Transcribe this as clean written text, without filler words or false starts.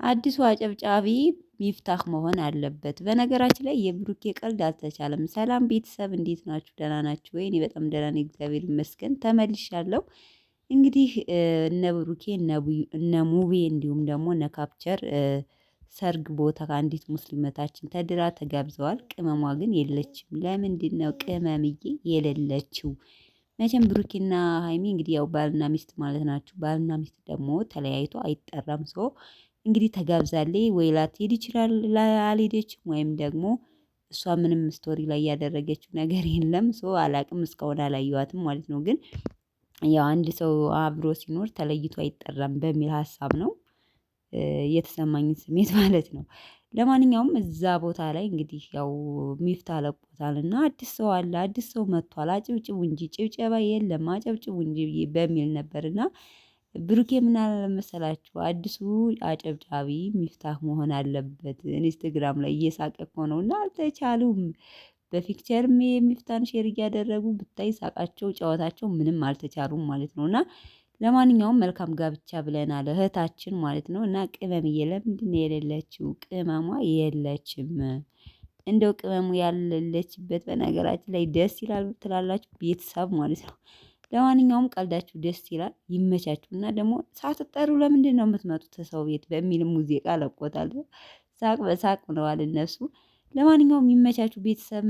አዲሱ አጨብጫቢ ሚፍታህ መሆን አለበት። በነገራችን ላይ የብሩኬ ቀልድ አልተቻለም። ሰላም ቤተሰብ እንዴት ናችሁ? ደህና ናችሁ ወይ? እኔ በጣም ደህና ነኝ፣ እግዚአብሔር ይመስገን። ተመልሻለሁ። እንግዲህ እነ ብሩኬ እነ ሙቤ እንዲሁም ደግሞ እነ ካፕቸር ሰርግ ቦታ ከአንዲት ሙስሊመታችን ተድራ ተጋብዘዋል። ቅመሟ ግን የለችም። ለምንድን ነው ቅመምዬ የሌለችው? መቼም ብሩኬና ሀይሚ እንግዲህ ያው ባልና ሚስት ማለት ናችሁ። ባልና ሚስት ደግሞ ተለያይቶ አይጠራም። ሰው እንግዲህ ተጋብዛለች ወይ ላትሄድ ይችላል፣ አልሄደችም፣ ወይም ደግሞ እሷ ምንም ስቶሪ ላይ ያደረገችው ነገር የለም። ሰው አላቅም፣ እስካሁን አላየዋትም ማለት ነው። ግን ያው አንድ ሰው አብሮ ሲኖር ተለይቶ አይጠራም በሚል ሀሳብ ነው የተሰማኝን ስሜት ማለት ነው። ለማንኛውም እዛ ቦታ ላይ እንግዲህ ያው ሚፍታህ ለቆታል እና አዲስ ሰው አለ፣ አዲስ ሰው መጥቷል፣ አጨብጭቡ እንጂ ጭብጨባ የለም አጨብጭቡ እንጂ በሚል ነበር። እና ብሩኬ ምን አለ መሰላችሁ? አዲሱ አጨብጫቢ ሚፍታህ መሆን አለበት። ኢንስታግራም ላይ እየሳቀ እኮ ነው እና አልተቻሉም። በፊክቸርም የሚፍታን ሼር እያደረጉ ብታይ ሳቃቸው ጨዋታቸው ምንም አልተቻሉም ማለት ነው። እና ለማንኛውም መልካም ጋብቻ ብለናል እህታችን ማለት ነው። እና ቅመምዬ ለምንድን ነው የሌለችው? ቅመሟ የለችም። እንደው ቅመሙ ያለለችበት በነገራችን ላይ ደስ ይላል ትላላችሁ ቤተሰብ ማለት ነው። ለማንኛውም ቀልዳችሁ ደስ ይላል፣ ይመቻችሁ። እና ደግሞ ሳትጠሩ ለምንድን ነው የምትመጡት ሰው ቤት በሚል ሙዚቃ ለቆታል። ሳቅ በሳቅ ሆነዋል እነሱ። ለማንኛውም ይመቻችሁ ቤተሰብ።